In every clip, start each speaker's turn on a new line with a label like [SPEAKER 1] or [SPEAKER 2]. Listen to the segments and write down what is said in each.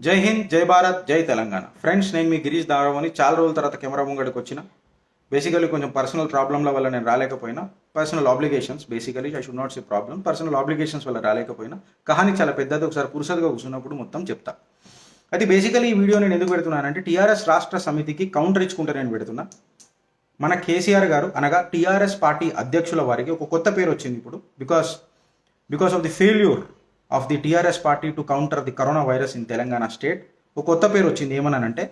[SPEAKER 1] జై హింద్, జై భారత్, జై తెలంగాణ. ఫ్రెండ్స్, నేను మీ గిరీష్ దారవని చాలా రోజుల తర్వాత కెమెరా ముంగడికి వచ్చిన. బేసికలీ కొంచెం పర్సనల్ ప్రాబ్లంల వల్ల నేను రాలేకపోయినా, personal obligations, basically I should not say problem, personal obligations వల్ల రాలేకపోయినా. కహాని చాలా పెద్దది, ఒకసారి పురుషులుగా కూర్చున్నప్పుడు మొత్తం చెప్తా. అది బేసికలీ ఈ వీడియో నేను ఎందుకు పెడుతున్నానంటే, టీఆర్ఎస్ రాష్ట్ర సమితికి కౌంటర్ ఇచ్చుకుంటే నేను పెడుతున్నా. మన కేసీఆర్ గారు అనగా టీఆర్ఎస్ పార్టీ అధ్యక్షుల వారికి ఒక కొత్త పేరు వచ్చింది ఇప్పుడు, because of the failure of the TRS party to counter the corona virus in Telangana state. ఒక కొత్త పేరు వచ్చింది. ఏమన్నానంటే,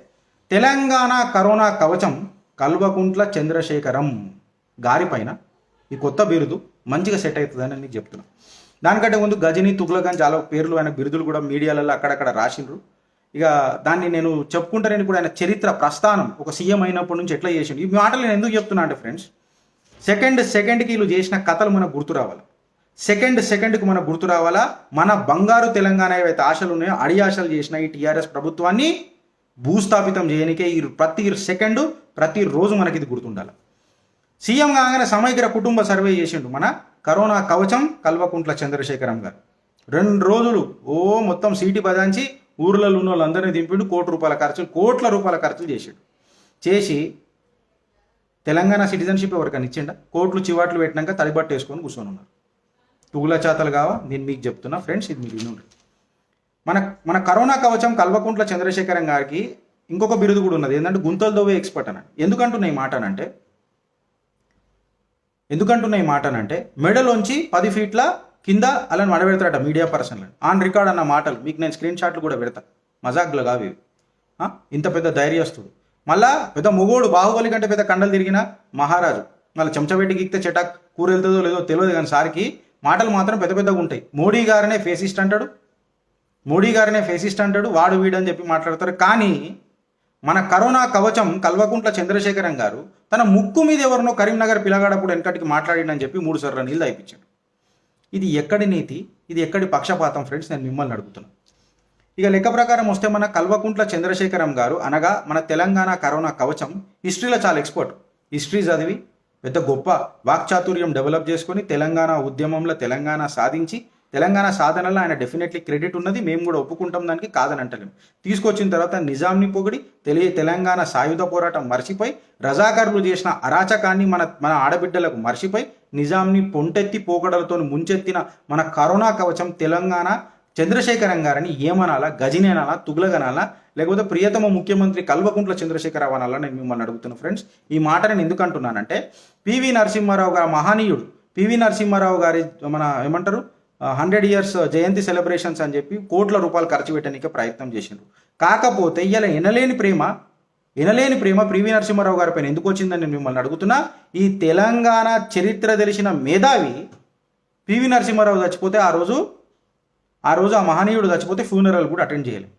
[SPEAKER 1] తెలంగాణ కరోనా కవచం కల్వకుంట్ల చంద్రశేఖరం గారి పైన ఈ కొత్త బిరుదు మంచిగా సెట్ అవుతుందని నేను చెప్తున్నా. దానికంటే ముందు గజని, తుగ్లక్ అని చాలా పేర్లు, ఆయన బిరుదులు కూడా మీడియాలలో అక్కడక్కడ రాసిండ్రు. ఇక దాన్ని నేను చెప్పుకుంటానని కూడా ఆయన చరిత్ర ప్రస్థానం ఒక సీఎం అయినప్పటి నుంచి ఎట్లా చేసిండు. ఈ మాటలు నేను ఎందుకు చెప్తున్నా అంటే ఫ్రెండ్స్, సెకండ్కి వీళ్ళు చేసిన కథలు మనకు గుర్తు రావాలి. సెకండ్కి మనకు గుర్తు రావాలా, మన బంగారు తెలంగాణ ఏవైతే ఆశలు ఉన్నాయో అడి ఆశలు చేసిన ఈ టీఆర్ఎస్ ప్రభుత్వాన్ని భూస్థాపితం చేయనికే ప్రతిరోజు మనకి ఇది గుర్తుండాలి. సీఎం కాగానే సమగ్ర కుటుంబ సర్వే చేసిండు మన కరోనా కవచం కల్వకుంట్ల చంద్రశేఖరం గారు. 2 రోజులు మొత్తం సీటీ బదాంచి ఊర్లలో ఉన్న వాళ్ళందరినీ దింపిండు. కోట్ల రూపాయల ఖర్చులు చేసి తెలంగాణ సిటిజన్షిప్ ఎవరికైనా ఇచ్చిండా? కోట్లు చివాట్లు పెట్టినాక తడిబట్టు వేసుకొని కూర్చొని ఉన్నారు. తుగుల చేతలు కావా? నేను మీకు చెప్తున్నా ఫ్రెండ్స్, ఇది మీరు వినండి. మన కరోనా కవచం కల్వకుంట్ల చంద్రశేఖరం గారికి ఇంకొక బిరుదు కూడా ఉన్నది, ఏంటంటే గుంతలు దోవే ఎక్స్పర్ట్ అని. ఎందుకంటున్నా ఈ మాటనంటే మెడలోంచి 10 ఫీట్ల కింద అలా మడబెడతాడట మీడియా పర్సన్లను. ఆన్ రికార్డ్ అన్న మాటలు మీకు నేను స్క్రీన్ షాట్లు కూడా పెడతా. మజాక్లు కావి. ఇంత పెద్ద ధైర్యస్తుడు, మళ్ళా పెద్ద మొగోడు, బాహుబలి కంటే పెద్ద కండలు తిరిగిన మహారాజు. మళ్ళీ చెంచబెట్టికి ఇస్తే చెటాక్ కూర వెళ్తుందో లేదో తెలియదు, కానీ సారికి మాటలు మాత్రం పెద్ద పెద్దగా ఉంటాయి. మోడీ గారనే ఫేసిస్ట్ అంటాడు, వాడు వీడని చెప్పి మాట్లాడతారు. కానీ మన కరోనా కవచం కల్వకుంట్ల చంద్రశేఖరం గారు తన ముక్కు మీద ఎవరినో కరీంనగర్ పిల్లగాడప్పుడు వెనకటికి మాట్లాడిండని చెప్పి 3 సార్లు నీళ్ళు అయిపించాడు. ఇది ఎక్కడి నీతి, ఇది ఎక్కడి పక్షపాతం ఫ్రెండ్స్, నేను మిమ్మల్ని అడుగుతున్నాను. ఇక లెక్క ప్రకారం వస్తే మన కల్వకుంట్ల చంద్రశేఖరం గారు అనగా మన తెలంగాణ కరోనా కవచం హిస్టరీలో చాలా ఎక్స్పర్ట్. హిస్టరీ చదివి పెద్ద గొప్ప వాక్చాతుర్యం డెవలప్ చేసుకొని తెలంగాణ ఉద్యమంలో తెలంగాణ సాధించి, తెలంగాణ సాధనలో ఆయన డెఫినెట్లీ క్రెడిట్ ఉన్నది, మేము కూడా ఒప్పుకుంటాం, దానికి కాదని అంటలేము. తీసుకొచ్చిన తర్వాత నిజాంని పొగిడి తెలంగాణ సాయుధ పోరాటం మర్చిపోయి, రజాకారులు చేసిన అరాచకాన్ని మన ఆడబిడ్డలకు మర్చిపోయి, నిజాంని పొంటెత్తి పోకడలతో ముంచెత్తిన మన కరోనా కవచం తెలంగాణ చంద్రశేఖరం గారని ఏమనాలా? గజినేనాలా? తుగ్లగనాలా? లేకపోతే ప్రియతమ ముఖ్యమంత్రి కల్వకుంట్ల చంద్రశేఖరరావు అనాలా? నేను మిమ్మల్ని అడుగుతున్నా ఫ్రెండ్స్. ఈ మాట నేను ఎందుకు అంటున్నానంటే, పివి నరసింహారావు గారు మహనీయుడు. పివి నరసింహారావు గారి మన ఏమంటారు 100 years జయంతి సెలబ్రేషన్స్ అని చెప్పి కోట్ల రూపాయలు ఖర్చు పెట్టడానికి ప్రయత్నం చేసిండ్రు. కాకపోతే ఇలా ఎనలేని ప్రేమ పివి నరసింహారావు గారి పైన ఎందుకు వచ్చిందని నేను మిమ్మల్ని అడుగుతున్నా. ఈ తెలంగాణ చరిత్ర తెలిసిన మేధావి పివి నరసింహారావు చచ్చిపోతే ఆ రోజు ఆ మహనీయుడు చచ్చిపోతే ఫ్యూనరల్ కూడా అటెండ్ చేయలేదు.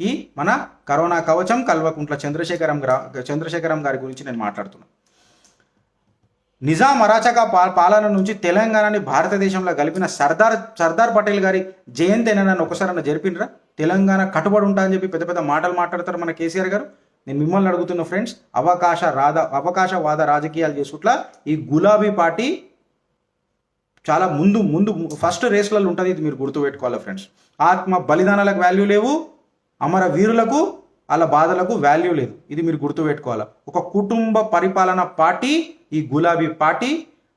[SPEAKER 1] ఈ మన కరోనా కవచం కల్వకుంట్ల చంద్రశేఖరం గారి గురించి నేను మాట్లాడుతున్నాను. నిజాం అరాచక పాలన నుంచి తెలంగాణని భారతదేశంలో కలిపిన సర్దార్ పటేల్ గారి జయంతి నన్ను ఒకసారి జరిపినరా? తెలంగాణ కట్టుబడి ఉంటా అని చెప్పి పెద్ద పెద్ద మాటలు మాట్లాడతారు మన కేసీఆర్ గారు. నేను మిమ్మల్ని అడుగుతున్న ఫ్రెండ్స్, అవకాశవాద రాజకీయాలు చేసుట్లా ఈ గులాబీ పార్టీ చాలా ముందు ఫస్ట్ రేస్లలో ఉంటుంది. ఇది మీరు గుర్తుపెట్టుకోవాలి ఫ్రెండ్స్. ఆత్మ బలిదానాలకు వాల్యూ లేవు, అమర వీరులకు వాళ్ళ బాధలకు వాల్యూ లేదు. ఇది మీరు గుర్తుపెట్టుకోవాలి. ఒక కుటుంబ పరిపాలన పార్టీ ఈ గులాబీ పార్టీ.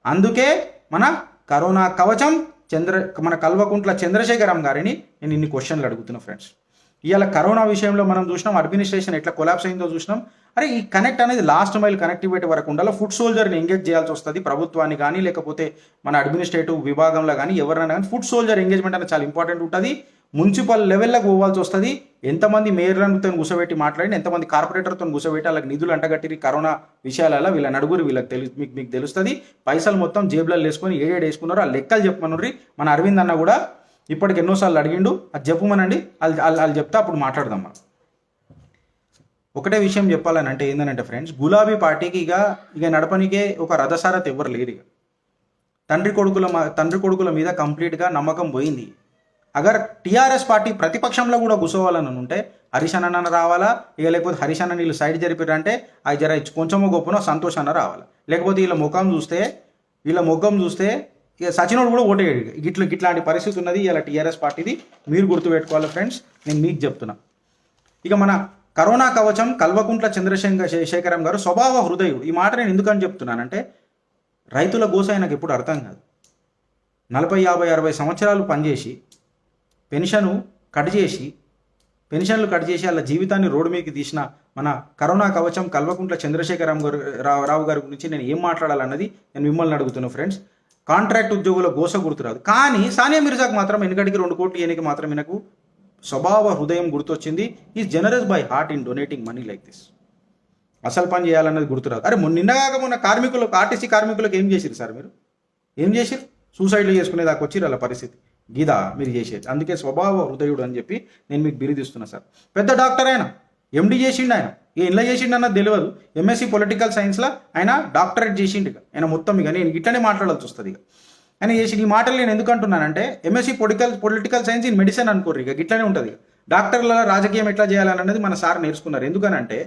[SPEAKER 1] అందుకే మన కరోనా కవచం మన కల్వకుంట్ల చంద్రశేఖరం గారిని నేను ఇన్ని క్వశ్చన్లు అడుగుతున్నా ఫ్రెండ్స్. ఇవాళ కరోనా విషయంలో మనం చూసినాం, అడ్మినిస్ట్రేషన్ ఎట్లా కొలాప్స్ అయిందో చూసినాం. అరే ఈ కనెక్ట్ అనేది లాస్ట్ మైల్ కనెక్టివిటీ వరకు ఉండాలి. ఫుడ్ సోల్జర్ని ఎంగేజ్ చేయాల్సి వస్తుంది, ప్రభుత్వాన్ని కానీ లేకపోతే మన అడ్మినిస్ట్రేటివ్ విభాగంలో కానీ ఎవరైనా కానీ ఫుడ్ సోల్జర్ ఎంగేజ్మెంట్ అనేది చాలా ఇంపార్టెంట్ ఉంటుంది. మున్సిపల్ లెవెల్లోకి పోవాల్సి వస్తుంది. ఎంతమంది మేయర్లతో కూర్చోబెట్టి మాట్లాడి, ఎంతమంది కార్పొరేటర్తో కూర్చోబెట్టి వాళ్ళకి నిధులు అంటగట్టి కరోనా విషయాలలో వీళ్ళ నడుగురు వీళ్ళకి మీకు తెలుస్తుంది. పైసలు మొత్తం జేబులలో వేసుకొని ఏడేడు వేసుకున్నారు. ఆ లెక్కలు చెప్పమనుర్రి. మన అరవింద్ అన్న కూడా ఇప్పటికి ఎన్నోసార్లు అడిగిండు, అది చెప్పమనండి, వాళ్ళు చెప్తే అప్పుడు మాట్లాడదాం. మనం ఒకటే విషయం చెప్పాలని అంటే ఏంటంటే ఫ్రెండ్స్, గులాబీ పార్టీకి ఇక నడపనికే ఒక రథసారథి ఎవరు లేరు. ఇక తండ్రి కొడుకుల మీద కంప్లీట్గా నమ్మకం పోయింది. అగర్ టీఆర్ఎస్ పార్టీ ప్రతిపక్షంలో కూడా కూర్చోవాలని ఉంటే హరీష్ అన్న రావాలా, ఇక లేకపోతే హరీష్ అన్న వీళ్ళు సైడ్ జరిపారంటే అది జర కొంచెమో గొప్పనో సంతోష్ అన్న రావాలా. లేకపోతే వీళ్ళ ముఖం చూస్తే ఇక సచినోడు కూడా ఓటేయడు. ఇట్లాంటి పరిస్థితి ఉన్నది ఇలా టీఆర్ఎస్ పార్టీది. మీరు గుర్తుపెట్టుకోవాలి ఫ్రెండ్స్, నేను మీకు చెప్తున్నా. ఇక మన కరోనా కవచం కల్వకుంట్ల చంద్రశేఖరం గారు స్వభావ హృదయుడు. ఈ మాట నేను ఎందుకని చెప్తున్నానంటే రైతుల గోస ఆయనకు ఎప్పుడు అర్థం కాదు. 40, 50, 60 సంవత్సరాలు పనిచేసి పెన్షన్లు కట్ చేసి వాళ్ళ జీవితాన్ని రోడ్డు మీదకి తీసిన మన కరోనా కవచం కల్వకుంట్ల రావు గారి గురించి నేను ఏం మాట్లాడాలన్నది నేను మిమ్మల్ని అడుగుతున్నాను ఫ్రెండ్స్. కాంట్రాక్ట్ ఉద్యోగుల గోస గుర్తురాదు, కానీ సానియా మిర్జాకు మాత్రం వెనుకటికి 2 కోట్లు ఇయనికి మాత్రం ఈయనకు స్వభావ హృదయం గుర్తొచ్చింది. Is generous by heart in donating money like this. అసలు పని చేయాలన్నది గుర్తురాదు. అరే నిన్నగాక మొన్న కార్మికులకు, ఆర్టీసీ కార్మికులకు ఏం చేసిరు సార్? మీరు ఏం చేసిరు? సూసైడ్లు చేసుకునేదాకా వచ్చిరు వాళ్ళ పరిస్థితి. గీదా మీరు చేసేది. అందుకే స్వభావ హృదయుడు అని చెప్పి నేను మీకు బిరుదిస్తున్నా సార్. పెద్ద డాక్టర్ ఆయన, ఎండి చేసిండు ఆయన. ఇలా చేసిండు అన్నది తెలియదు. ఎంఎస్సి పొలిటికల్ సైన్స్లో ఆయన డాక్టరేట్ చేసిండు. ఇక ఆయన మొత్తం ఇక నేను ఇట్లనే మాట్లాడాల్సి వస్తుంది. ఇక ఆయన చేసి ఈ మాటలు నేను ఎందుకు అంటున్నానంటే MSc political science in medicine అనుకోరు. ఇక ఇట్లనే ఉంటుంది. డాక్టర్ల రాజకీయం ఎట్లా చేయాలన్నది మన సార్ నేర్చుకున్నారు. ఎందుకనంటే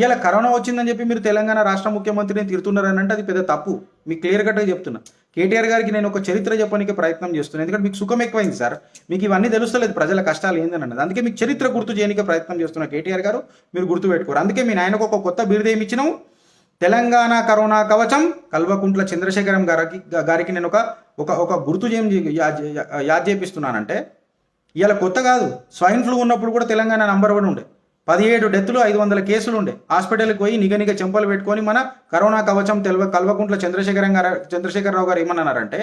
[SPEAKER 1] ఇలా కరోనా వచ్చిందని చెప్పి మీరు తెలంగాణ రాష్ట్ర ముఖ్యమంత్రిని తిడుతున్నారని అంటే అది పెద్ద తప్పు. మీకు క్లియర్ కట్గా చెప్తున్నా. కేటీఆర్ గారికి నేను ఒక చరిత్ర చెప్పడానికి ప్రయత్నం చేస్తున్నాను. ఎందుకంటే మీకు సుఖం ఎక్కువైంది సార్, మీకు ఇవన్నీ తెలుస్తలేదు ప్రజల కష్టాలు ఏందని అన్నది. అందుకే మీకు చరిత్ర గుర్తు చేయడానికి ప్రయత్నం చేస్తున్నా కేటీఆర్ గారు, మీరు గుర్తుపెట్టుకోరు. అందుకే మీ నాయనకు ఒక కొత్త బిరుదు ఏమి ఇచ్చినాము, తెలంగాణ కరోనా కవచం కల్వకుంట్ల చంద్రశేఖరం గారికి నేను ఒక గుర్తు యాద్ చేపిస్తున్నానంటే ఇలా కొత్త కాదు. స్వైన్ ఫ్లూ ఉన్నప్పుడు కూడా తెలంగాణ నంబర్ 1 ఉండే. 17 డెత్తులు, 500 కేసులు ఉండే. హాస్పిటల్కి పోయి నిగనిగ చెంపలు పెట్టుకొని మన కరోనా కవచం కల్వకుంట్ల చంద్రశేఖరరావు గారు ఏమన్నారంటే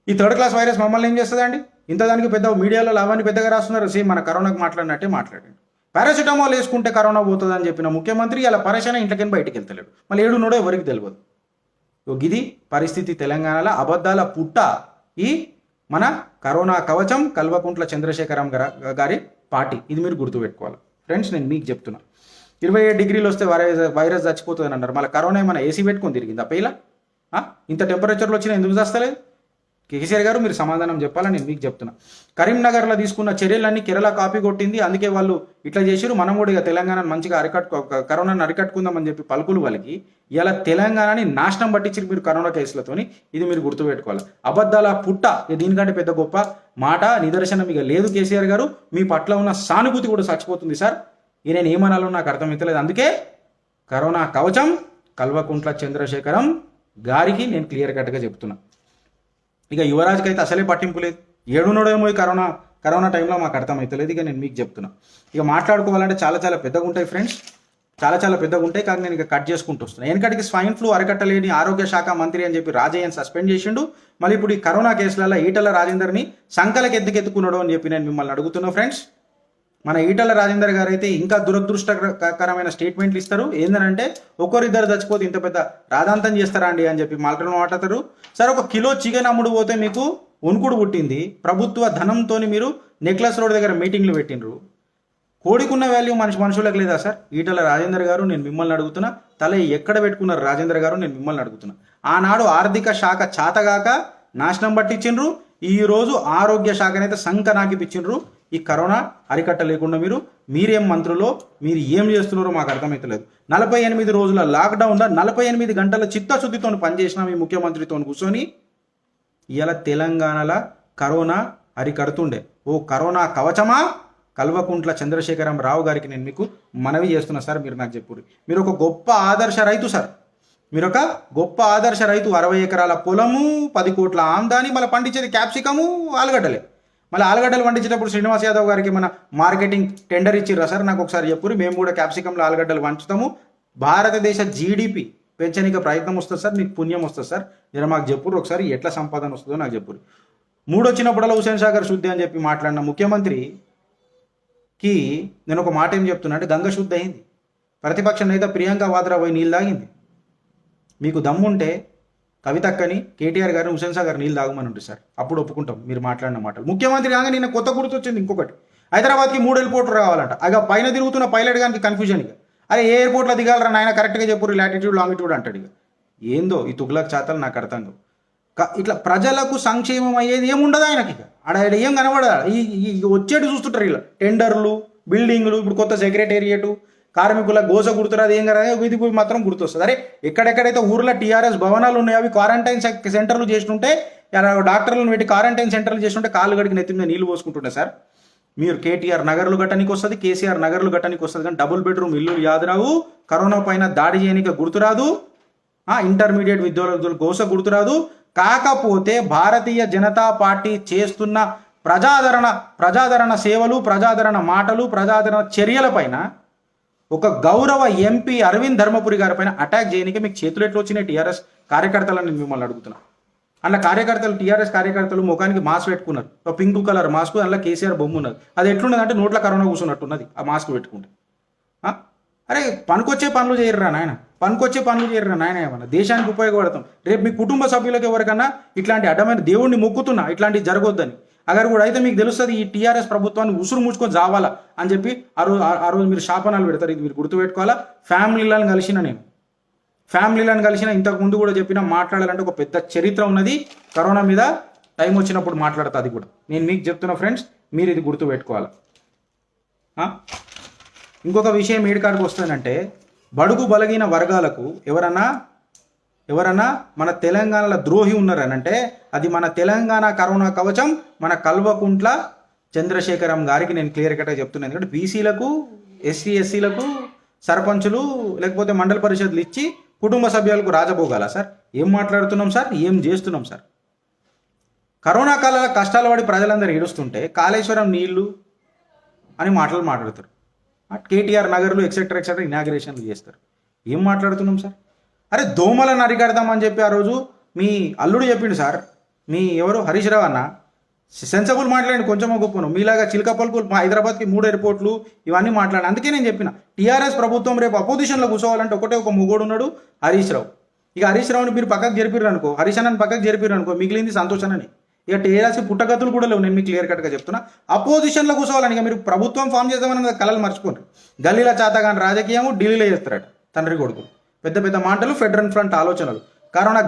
[SPEAKER 1] ఈ 3rd క్లాస్ వైరస్ మమ్మల్ని ఏం చేస్తుందండి, ఇంత దానికి పెద్ద మీడియాలో లాభాన్ని పెద్దగా రాస్తున్నారు. సేమ్ మన కరోనాకు మాట్లాడినట్టే మాట్లాడండి. పారాసిటమాల్ వేసుకుంటే కరోనా పోతుంది అని చెప్పిన ముఖ్యమంత్రి ఇలా పరేషాన ఇంట్లోకి బయటికి వెళ్తలేడు. మళ్ళీ ఏడున్నాడో ఎవరికి తెలియదు. ఇది పరిస్థితి తెలంగాణలో. అబద్ధాల పుట్ట ఈ మన కరోనా కవచం కల్వకుంట్ల చంద్రశేఖరం గారి పార్టీ. ఇది మీరు గుర్తుపెట్టుకోవాలి ఫ్రెండ్స్. నేను మీకు చెప్తున్నా 27 డిగ్రీలు వస్తే వైరస్ చచ్చిపోతుంది అని అన్నారు. మళ్ళీ కరోనా ఏమైనా ఏసీ పెట్టుకొని తిరిగింది అప్పైలా? ఇంత టెంపరేచర్లో వచ్చినా ఎందుకు చస్తలేదు? కేసీఆర్ గారు మీరు సమాధానం చెప్పాలని నేను మీకు చెప్తున్నా. కరీంనగర్లో తీసుకున్న చర్యలన్నీ కేరళ కాపీ కొట్టింది. అందుకే వాళ్ళు ఇట్లా చేసారు. మనం కూడా ఇక తెలంగాణను మంచిగా కరోనాను అరికట్టుకుందామని చెప్పి పలుకులు వాళ్ళకి ఇలా తెలంగాణని నాశనం పట్టించారు మీరు కరోనా కేసులతోని. ఇది మీరు గుర్తుపెట్టుకోవాలి. అబద్ధాల పుట్ట దీనికంటే పెద్ద గొప్ప మాట నిదర్శనం ఇక లేదు. కేసీఆర్ గారు మీ పట్ల ఉన్న సానుభూతి కూడా చచ్చిపోతుంది సార్. ఈ నేను ఏమనాలో నాకు అర్థమవుతలేదు. అందుకే కరోనా కవచం కల్వకుంట్ల చంద్రశేఖరం గారికి నేను క్లియర్ కట్గా చెప్తున్నా. ఇక యువరాజ్కి అయితే అసలే పట్టింపు లేదు. ఏడునోడేమో కరోనా టైంలో మాకు అర్థమవుతలేదు. ఇక నేను మీకు చెప్తున్నా. ఇక మాట్లాడుకోవాలంటే చాలా పెద్దగా ఉంటాయి ఫ్రెండ్స్, చాలా పెద్దగా ఉంటాయి. కానీ నేను ఇక కట్ చేసుకుంటూ వస్తున్నాను. వెనకటికి స్వైన్ ఫ్లూ అరికట్టలేని ఆరోగ్య శాఖ మంత్రి అని చెప్పి రాజయ్యని సస్పెండ్ చేసిండు. మళ్ళీ ఇప్పుడు ఈ కరోనా కేసులలో ఈటల రాజేందర్ని సంకలకి ఎత్తుకెత్తుకున్నాడు అని చెప్పి నేను మిమ్మల్ని అడుగుతున్నా ఫ్రెండ్స్. మన ఈటల రాజేందర్ గారు అయితే ఇంకా దురదృష్టకరమైన స్టేట్మెంట్లు ఇస్తారు. ఏంటంటే ఒకరిద్దరు చచ్చిపోతే ఇంత పెద్ద రాధాంతం చేస్తారా అండి అని చెప్పి మాట్లాడతారు. సార్ 1 కిలో చికెన్ అమ్ముడు పోతే మీకు వణుకుడు పుట్టింది. ప్రభుత్వ ధనంతో మీరు నెక్లెస్ రోడ్ దగ్గర మీటింగ్లు పెట్టినరు. కోడికున్న వాల్యూ మనుషులకు లేదా సార్? ఈటల రాజేందర్ గారు నేను మిమ్మల్ని అడుగుతున్నా. తల ఎక్కడ పెట్టుకున్నారు రాజేందర్ గారు? నేను మిమ్మల్ని అడుగుతున్నా. ఆనాడు ఆర్థిక శాఖ చాతగాక నాశనం పట్టించిండ్రు. ఈరోజు ఆరోగ్య శాఖనైతే సంక నాకిపించిండ్రు. ఈ కరోనా అరికట్ట లేకుండా మీరేం మంత్రులో మీరు ఏం చేస్తున్నారో మాకు అర్థమవుతలేదు. 48 రోజుల లాక్డౌన్లో 48 గంటల చిత్తశుద్ధితో పనిచేసిన మీ ముఖ్యమంత్రితో కూర్చొని ఇలా తెలంగాణలో కరోనా అరికడుతుండే. ఓ కరోనా కవచమా కల్వకుంట్ల చంద్రశేఖరం రావు గారికి నేను మీకు మనవి చేస్తున్నా సార్. మీరు నాకు చెప్పు, మీరు ఒక గొప్ప ఆదర్శ రైతు సార్. మీరు ఒక గొప్ప ఆదర్శ రైతు. 60 ఎకరాల పొలము, 10 కోట్ల ఆమ్దాని, మళ్ళీ పండించేది క్యాప్సికము, ఆలుగడ్డలే. మళ్ళీ ఆలుగడ్డలు పండించేటప్పుడు శ్రీనివాస్ యాదవ్ గారికి మన మార్కెటింగ్ టెండర్ ఇచ్చిర్రా సార్? నాకు ఒకసారి చెప్పురు. మేము కూడా క్యాప్సికంలో ఆలుగడ్డలు పంచుతాము. భారతదేశ జీడిపి పెంచడానికి ప్రయత్నం వస్తుంది సార్. మీకు పుణ్యం వస్తుంది సార్. జర మాకు చెప్పురు ఒకసారి ఎట్లా సంపాదన వస్తుందో నాకు చెప్పురు. 3 వచ్చినప్పుడల్లా హుసేన్ సాగర్ శుద్ధి అని చెప్పి మాట్లాడిన ముఖ్యమంత్రికి నేను ఒక మాట ఏం చెప్తున్నా అంటే గంగ శుద్ధి అయింది. ప్రతిపక్ష నేత ప్రియాంక వాద్రా పోయి నీళ్ళు తాగింది. మీకు దమ్ముంటే కవితక్కని, కేటీఆర్ గారిని, హుసేన్ సాగర్ నీళ్ళు తాగమని ఉంటుంది సార్. అప్పుడు ఒప్పుకుంటాం మీరు మాట్లాడిన మాటలు. ముఖ్యమంత్రి కాగా నిన్న కొత్త గుర్తు వచ్చింది ఇంకొకటి. హైదరాబాద్కి 3 ఎయిర్పోర్ట్లు రావాలంట. అగా పైన తిరుగుతున్న పైలట్ గారికి కన్ఫ్యూజన్. ఇక అరే ఏ ఎయిర్పోర్ట్లో దిగాలరా నాయన కరెక్ట్గా చెప్పురు, లాటిట్యూడ్ లాంగిట్యూడ్ అంటాడు. ఇక ఏందో ఈ తుగ్లక్ చాతలు నాకు అర్థం కావు. ఇట్లా ప్రజలకు సంక్షేమం అయ్యేది ఏముండదు ఆయనకి. ఇక ఆడ ఏం కనబడదా? ఈ వచ్చేటి చూస్తుంటారు ఇలా టెండర్లు, బిల్డింగ్లు, ఇప్పుడు కొత్త సెక్రటేరియట్, కార్మికుల గోస గుర్తురాదు, ఏం కదా ఇది మాత్రం గుర్తొస్తుంది. అరే ఎక్కడెక్కడైతే ఊర్లో టీఆర్ఎస్ భవనాలు ఉన్నాయో అవి క్వారంటైన్ సెంటర్లు చేస్తుంటే, డాక్టర్లను పెట్టి క్వారంటైన్ సెంటర్లు చేస్తుంటే కాళ్ళు గడికి నెత్తి మీద నీళ్లు పోసుకుంటుండే సార్. మీరు కేటీఆర్ నగర్లు గట్టనికి వస్తుంది, కేసీఆర్ నగర్లు గట్టనికి వస్తుంది, కానీ డబుల్ బెడ్రూమ్ ఇల్లు యాదరావు, కరోనా పైన దాడి చేయడానికి గుర్తురాదు, ఇంటర్మీడియట్ విద్యార్థులు గోస గుర్తురాదు. కాకపోతే భారతీయ జనతా పార్టీ చేస్తున్న ప్రజాదరణ సేవలు, ప్రజాదరణ మాటలు, ప్రజాదరణ చర్యలపైన ఒక గౌరవ ఎంపీ అరవింద్ ధర్మపురి గారి పైన అటాక్ చేయడానికి మీకు చేతులు ఎట్లు వచ్చినాయి టీఆర్ఎస్ కార్యకర్తలని నేను మిమ్మల్ని అడుగుతున్నా. అలా కార్యకర్తలు టీఆర్ఎస్ కార్యకర్తలు ముఖానికి మాస్క్ పెట్టుకున్నారు, పింక్ కలర్ మాస్క్, అందులో కేసీఆర్ బొమ్మ ఉన్నది. అది ఎట్లున్నదంటే నోట్ల కరోనా కూర్చున్నట్టున్నది ఆ మాస్క్ పెట్టుకుంటే. అరే పనికొచ్చే పనులు చేయర్రా నాయన, పనికొచ్చే పనులు చేయర్రా నాయన, ఏమన్నా దేశానికి ఉపయోగపడతాం. రేపు మీ కుటుంబ సభ్యులకు ఎవరికన్నా ఇట్లాంటి అడ్డమైన దేవుణ్ణి మొక్కుతున్నా ఇట్లాంటివి జరగొద్దని అగర్ కూడా అయితే మీకు తెలుస్తుంది ఈ టీఆర్ఎస్ ప్రభుత్వాన్ని ఉసురు ముచ్చుకొని జావాలా అని చెప్పి ఆ రోజు మీరు శాపనాలు పెడతారు. ఇది మీరు గుర్తుపెట్టుకోవాలా. ఫ్యామిలీలను కలిసిన ఇంతకు ముందు కూడా చెప్పిన మాట్లాడాలంటే ఒక పెద్ద చరిత్ర ఉన్నది. కరోనా మీద టైం వచ్చినప్పుడు మాట్లాడతా, అది కూడా నేను మీకు చెప్తున్నా ఫ్రెండ్స్, మీరు ఇది గుర్తుపెట్టుకోవాలి. ఇంకొక విషయం ఏడికాడికి వస్తుందంటే, బడుగు బలగిన వర్గాలకు ఎవరన్నా మన తెలంగాణలో ద్రోహి ఉన్నారనంటే అది మన తెలంగాణ కరోనా కవచం మన కల్వకుంట్ల చంద్రశేఖరం గారికి నేను క్లియర్ కట్గా చెప్తున్నాను. ఎందుకంటే బీసీలకు, ఎస్సీలకు సర్పంచులు లేకపోతే మండల పరిషత్లు ఇచ్చి కుటుంబ సభ్యులకు రాజభోగాలా సార్? ఏం మాట్లాడుతున్నాం సార్, ఏం చేస్తున్నాం సార్? కరోనా కాలంలో కష్టాలు పడి ప్రజలందరూ ఏడుస్తుంటే కాళేశ్వరం నీళ్లు అని మాట్లాడతారు. కేటీఆర్ నగర్లు ఎక్సెట్రా ఇనాగ్రేషన్లు చేస్తారు. ఏం మాట్లాడుతున్నాం సార్? అరే దోమలను అరికడదామని చెప్పి ఆ రోజు మీ అల్లుడు చెప్పిండు సార్, మీ ఎవరు హరీష్ రావు అన్న సెన్సబుల్ మాట్లాడండి, కొంచెం గొప్పను. మీలాగా చిలక పలుకులు హైదరాబాద్కి 3 ఎయిర్పోర్ట్లు ఇవన్నీ మాట్లాడి. అందుకే నేను చెప్పిన టీఆర్ఎస్ ప్రభుత్వం రేపు అపోజిషన్లో కూర్చోవాలంటే ఒక మొగోడు ఉన్నాడు, హరీష్ రావు. ఇక హరీష్ రావుని మీరు పక్కకు జరిపిర్రు అనుకో, హరీష్ అన్నని పక్కకు జరిపిర్రు అనుకో, మిగిలింది సంతోషాన్ని. ఇక టీఆర్ఎస్ పుట్టగతులు కూడా లేవు. నేను మీకు క్లియర్ కట్గా చెప్తున్నా, అపోజిషన్లో కూర్చోవాలని. ఇక మీరు ప్రభుత్వం ఫామ్ చేద్దామని కళలు మర్చిపోండి. గల్లీలో చాతగాని రాజకీయము ఢిల్లీలో చేస్తారట తండ్రి కొడుకు. పెద్ద మాటలు, ఫెడరల్ ఫ్రంట్ ఆలోచనలు. కరోనా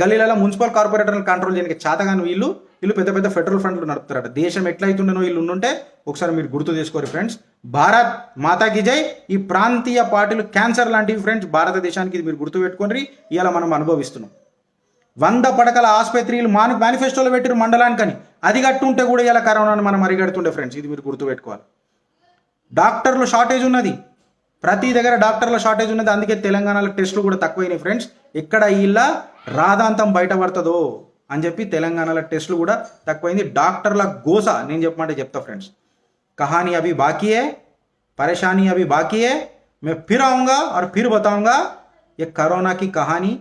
[SPEAKER 1] గల్లీలలో మున్సిపల్ కార్పొరేటర్లను కంట్రోల్ చేయడానికి చాతగాని వీళ్ళు పెద్ద ఫెడరల్ ఫ్రంట్లు నడుపుతారట. దేశం ఎట్లయితుండేనో వీళ్ళు ఉండుంటే ఒకసారి మీరు గుర్తు చేసుకోరు ఫ్రెండ్స్. భారత్ మాతాకి జై. ఈ ప్రాంతీయ పార్టీలు క్యాన్సర్ లాంటివి ఫ్రెండ్స్ భారతదేశానికి. ఇది మీరు గుర్తుపెట్టుకోండి. ఇలా మనం అనుభవిస్తున్నాం. 100 పడకల ఆసుపత్రులు మేనిఫెస్టోలో పెట్టిరు మండలానికని, అది కట్టుంటే కూడా ఇలా కరోనాను మనం అరిగడుతుండే ఫ్రెండ్స్. ఇది మీరు గుర్తుపెట్టుకోవాలి. డాక్టర్లు షార్టేజ్ ఉన్నది, ప్రతి దగ్గర డాక్టర్ల షార్టేజ్ ఉన్నది. అందుకే తెలంగాణలో టెస్టులు కూడా తక్కువైనాయి ఫ్రెండ్స్. ఎక్కడ ఇలా రాదాంతం బయటపడుతుందో అని చెప్పి తెలంగాణలో టెస్టులు కూడా తక్కువైంది. డాక్టర్ల గోస నేను చెప్పమంటే చెప్తా ఫ్రెండ్స్. కహానీ అభి బాకీ హై, పరేషానీ అభి బాకీ హై. मैं फिर आऊँगा और फिर बताऊँगा ये కరోనా की కహానీ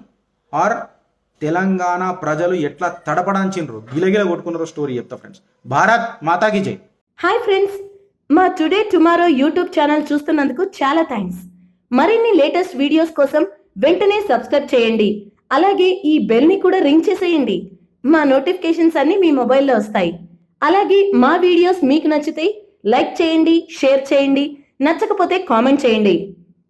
[SPEAKER 1] और తెలంగాణ ప్రజలు ఎట్లా తడపడాంచినరు, గిలగిల కొట్టుకున్నారో స్టోరీ చెప్తా ఫ్రెండ్స్. భారత్ మాతాకి జై.
[SPEAKER 2] హాయ్ ఫ్రెండ్స్, మా టుడే టుమారో యూట్యూబ్ ఛానల్ చూస్తున్నందుకు చాలా థ్యాంక్స్. మరిన్ని లేటెస్ట్ వీడియోస్ కోసం వెంటనే సబ్స్క్రైబ్ చేయండి. అలాగే ఈ బెల్ ని కూడా రింగ్ చేసేయండి. మా నోటిఫికేషన్స్ అన్ని మీ మొబైల్లో వస్తాయి. అలాగే మా వీడియోస్ మీకు నచ్చితే లైక్ చేయండి, షేర్ చేయండి, నచ్చకపోతే కామెంట్ చేయండి.